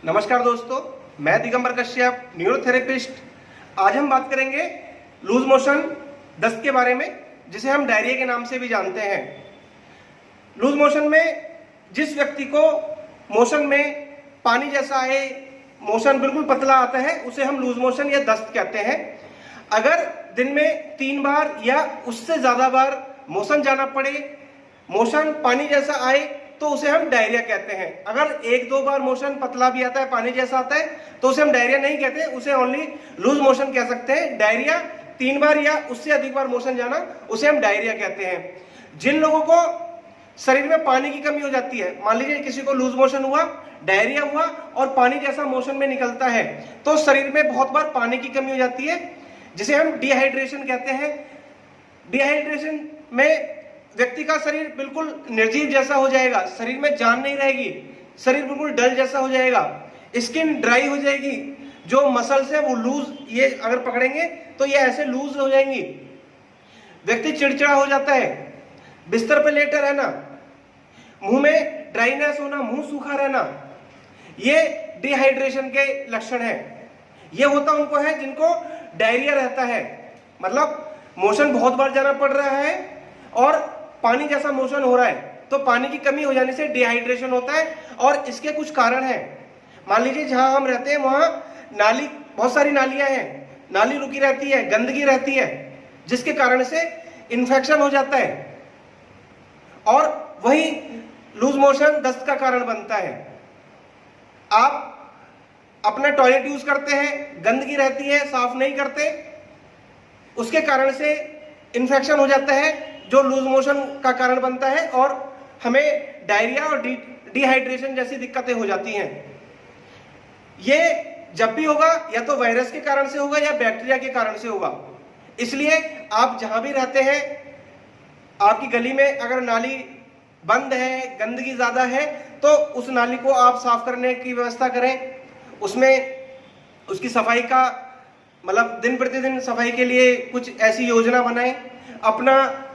नमस्कार दोस्तों, मैं दिगंबर कश्यप, न्यूरोथेरेपिस्ट। आज हम बात करेंगे लूज मोशन, दस्त के बारे में, जिसे हम डायरिया के नाम से भी जानते हैं। लूज मोशन में जिस व्यक्ति को मोशन में पानी जैसा आए, मोशन बिल्कुल पतला आता है, उसे हम लूज मोशन या दस्त कहते हैं। अगर दिन में 3 बार या उससे ज्यादा बार मोशन जाना पड़े, मोशन पानी जैसा आए, तो उसे हम डायरिया कहते हैं। अगर 1-2 बार मोशन पतला भी आता है, पानी जैसा आता है, तो उसे हम डायरिया नहीं कहते, उसे ओनली लूज मोशन कह सकते हैं। डायरिया 3 बार या उससे अधिक बार मोशन जाना, उसे हम डायरिया कहते हैं। जिन लोगों को शरीर में पानी की कमी हो जाती है, मान लीजिए किसी को लूज मोशन हुआ, डायरिया हुआ और पानी जैसा मोशन में निकलता है, तो शरीर में बहुत बार पानी की कमी हो जाती है, जिसे हम डिहाइड्रेशन कहते हैं। डिहाइड्रेशन में व्यक्ति का शरीर बिल्कुल निर्जीव जैसा हो जाएगा, शरीर में जान नहीं रहेगी, शरीर बिल्कुल डल जैसा हो जाएगा, स्किन ड्राई हो जाएगी, जो मसल्स है वो लूज, ये अगर पकड़ेंगे तो ये ऐसे लूज हो जाएंगी। व्यक्ति चिड़चिड़ा हो जाता है, बिस्तर पे लेटा रहना, मुंह में ड्राइनेस होना, मुंह सूखा रहना, ये डिहाइड्रेशन के लक्षण है। ये होता उनको है जिनको डायरिया रहता है, मतलब मोशन बहुत बार जाना पड़ रहा है और पानी जैसा मोशन हो रहा है, तो पानी की कमी हो जाने से डिहाइड्रेशन होता है। और इसके कुछ कारण हैं। मान लीजिए जहां हम रहते हैं वहां नाली, बहुत सारी नालियां हैं, नाली रुकी रहती है, गंदगी रहती है, जिसके कारण से इन्फेक्शन हो जाता है और वही लूज मोशन दस्त का कारण बनता है। आप अपना टॉयलेट यूज करते हैं, गंदगी रहती है, साफ नहीं करते, उसके कारण से इन्फेक्शन हो जाता है, जो लूज मोशन का कारण बनता है और हमें डायरिया और डिहाइड्रेशन जैसी दिक्कतें हो जाती हैं। ये जब भी होगा या तो वायरस के कारण से होगा या बैक्टीरिया के कारण से होगा। इसलिए आप जहां भी रहते हैं, आपकी गली में अगर नाली बंद है, गंदगी ज्यादा है, तो उस नाली को आप साफ करने की व्यवस्था करें, उसमें उसकी सफाई का मतलब दिन प्रतिदिन सफाई के लिए कुछ ऐसी योजना बनाएं। अपना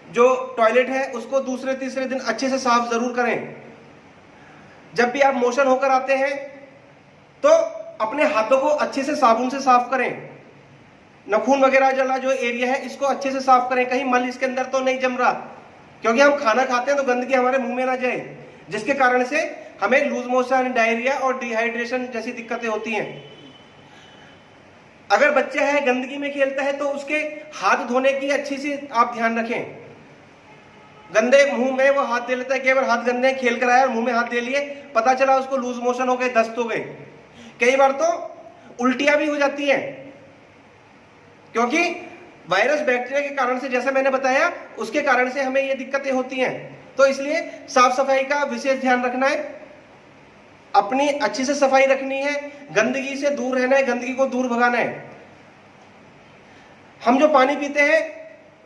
जो टॉयलेट है उसको दूसरे तीसरे दिन अच्छे से साफ जरूर करें। जब भी आप मोशन होकर आते हैं तो अपने हाथों को अच्छे से साबुन से साफ करें। नाखून वगैरह जला जो एरिया है, इसको अच्छे से साफ करें, कहीं मल इसके अंदर तो नहीं जम रहा, क्योंकि हम खाना खाते हैं तो गंदगी हमारे मुंह में ना जाए, जिसके कारण से हमें लूज मोशन, डायरिया और डिहाइड्रेशन जैसी दिक्कतें होती हैं। अगर बच्चा है गंदगी में खेलता है तो उसके हाथ धोने की अच्छी से आप ध्यान रखें। गंदे मुंह में वो हाथ दे लेता है, केवल हाथ गंदे खेल कर आया और मुंह में हाथ दे लिए, पता चला उसको लूज मोशन हो गए, दस्त हो गए। कई बार तो उल्टियां भी हो जाती हैं, क्योंकि वायरस बैक्टीरिया के कारण से, जैसा मैंने बताया, उसके कारण से हमें ये दिक्कतें होती हैं। तो इसलिए साफ सफाई का विशेष ध्यान रखना है, अपनी अच्छी से सफाई रखनी है, गंदगी से दूर रहना है, गंदगी को दूर भगाना है। हम जो पानी पीते हैं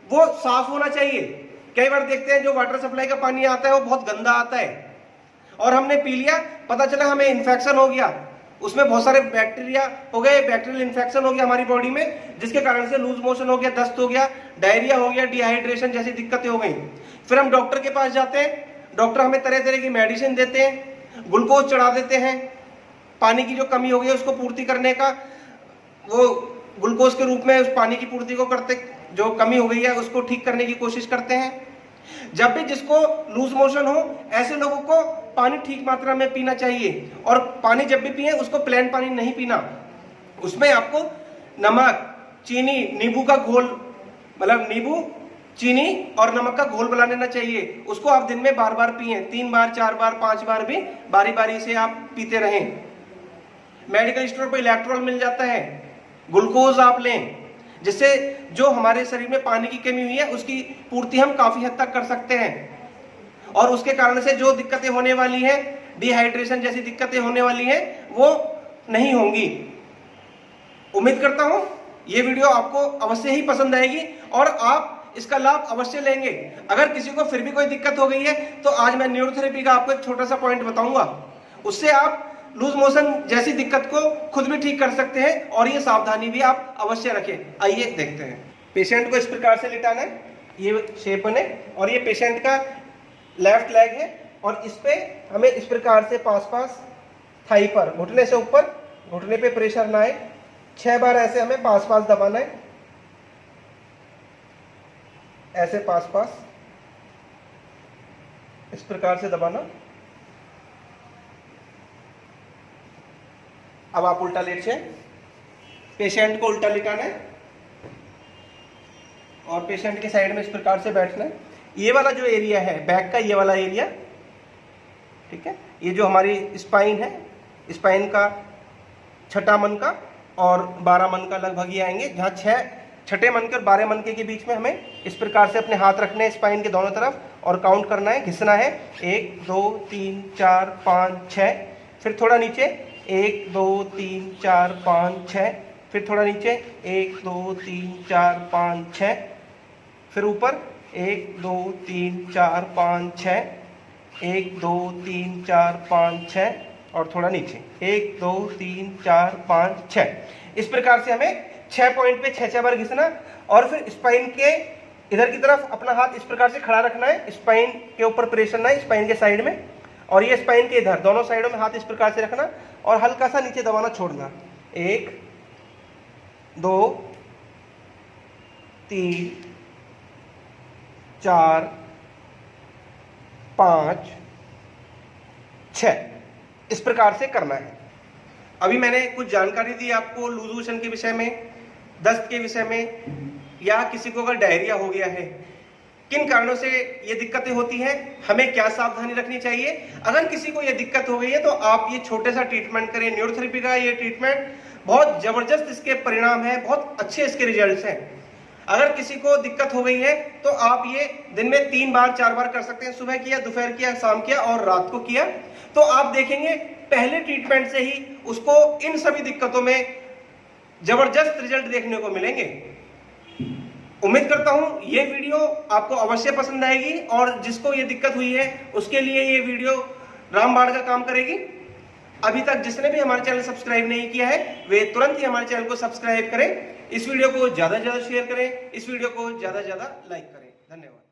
वो साफ होना चाहिए। कई बार देखते हैं जो वाटर सप्लाई का पानी आता है वो बहुत गंदा आता है और हमने पी लिया, पता चला हमें इन्फेक्शन हो गया, उसमें बहुत सारे बैक्टीरिया हो गए, बैक्टीरियल इन्फेक्शन हो गया हमारी बॉडी में, जिसके कारण से लूज मोशन हो गया, दस्त हो गया, डायरिया हो गया, डिहाइड्रेशन जैसी दिक्कतें हो गई। फिर हम डॉक्टर के पास जाते हैं, डॉक्टर हमें तरह तरह की मेडिसिन देते हैं, ग्लूकोज चढ़ा देते हैं, पानी की जो कमी हो गई है उसको पूर्ति करने का, वो ग्लूकोज के रूप में उस पानी की पूर्ति को करते, जो कमी हो गई है उसको ठीक करने की कोशिश करते हैं। जब भी जिसको लूज मोशन हो, ऐसे लोगों को पानी ठीक मात्रा में पीना चाहिए, और पानी जब भी पिए उसको प्लेन पानी नहीं पीना, उसमें आपको नमक, चीनी, नींबू का घोल, मतलब नींबू, चीनी और नमक का घोल बना लेना चाहिए। उसको आप दिन में बार बार पिए, 3 बार, 4 बार, 5 बार भी बारी बारी से आप पीते रहें। मेडिकल स्टोर पर इलेक्ट्रॉल मिल जाता है, ग्लूकोज आप लें, जिससे जो हमारे शरीर में पानी की कमी हुई है उसकी पूर्ति हम काफी हद तक कर सकते हैं, और उसके कारण से जो दिक्कतें होने वाली हैं, डिहाइड्रेशन जैसी दिक्कतें होने वाली हैं, वो नहीं होंगी। उम्मीद करता हूं ये वीडियो आपको अवश्य ही पसंद आएगी और आप इसका लाभ अवश्य लेंगे। अगर किसी को फिर भी कोई दिक्कत हो गई है तो आज मैं न्यूरोथेरेपी का आपको एक छोटा सा पॉइंट बताऊंगा, उससे आप लूज मोशन जैसी दिक्कत को खुद भी ठीक कर सकते हैं, और ये सावधानी भी आप अवश्य रखें। आइए देखते हैं। पेशेंट को इस प्रकार से लिटाना है, ये शेप बने, और ये पेशेंट का लेफ्ट लेग है, और इस पे हमें इस प्रकार से पास पास थाई पर, घुटने से ऊपर, घुटने पे प्रेशर ना आए। 6 बार ऐसे हमें पास पास दबाना है, ऐसे पास पास इस प्रकार से दबाना। अब आप उल्टा लेट जाए, पेशेंट को उल्टा लिटाना है और पेशेंट के साइड में इस प्रकार से बैठना है। ये वाला जो एरिया है बैक का, ये वाला एरिया, ठीक है, ये जो हमारी स्पाइन है, स्पाइन का छठा मन का और 12 मन का लगभग ये आएंगे, जहाँ छठे मन के और 12 मन के बीच में हमें इस प्रकार से अपने हाथ रखने हैं स्पाइन के दोनों तरफ और काउंट करना है, घिसना है। 1 2 3 4 5 6, फिर थोड़ा नीचे 1 2 3 4 5 6, फिर थोड़ा नीचे 1 2 3 4 5 6, फिर ऊपर 1 2 3 4 5 6, 1 2 3 4 5 6 और थोड़ा नीचे 1 2 3 4 5 6। इस प्रकार से हमें 6 पॉइंट पे 6 बार घिसना और फिर स्पाइन के इधर की तरफ अपना हाथ इस प्रकार से खड़ा रखना है, स्पाइन के ऊपर प्रेशर ना है, स्पाइन के साइड में, और ये स्पाइन के इधर दोनों साइडों में हाथ इस प्रकार से रखना और हल्का सा नीचे दबाना छोड़ना। 1 2 3 4 5 6, इस प्रकार से करना है। अभी मैंने कुछ जानकारी दी आपको लूज मोशन के विषय में, दस्त के विषय में, या किसी को अगर डायरिया हो गया है, किन कारणों से ये दिक्कतें होती हैं, हमें क्या सावधानी रखनी चाहिए। अगर किसी को ये दिक्कत हो गई है तो आप ये छोटे सा ट्रीटमेंट करें। न्यूरोथेरेपी का ये ट्रीटमेंट बहुत जबरदस्त इसके परिणाम है, बहुत अच्छे इसके रिजल्ट्स हैं। अगर किसी को दिक्कत हो गई है तो आप ये दिन में 3 बार 4 बार कर सकते हैं, सुबह किया, दोपहर किया, शाम किया और रात को किया, तो आप देखेंगे पहले ट्रीटमेंट से ही उसको इन सभी दिक्कतों में जबरदस्त रिजल्ट देखने को मिलेंगे। उम्मीद करता हूं ये वीडियो आपको अवश्य पसंद आएगी और जिसको ये दिक्कत हुई है उसके लिए ये वीडियो रामबाण का काम करेगी। अभी तक जिसने भी हमारे चैनल सब्सक्राइब नहीं किया है वे तुरंत ही हमारे चैनल को सब्सक्राइब करें, इस वीडियो को ज्यादा से ज्यादा शेयर करें, इस वीडियो को ज्यादा से ज्यादा लाइक करें। धन्यवाद।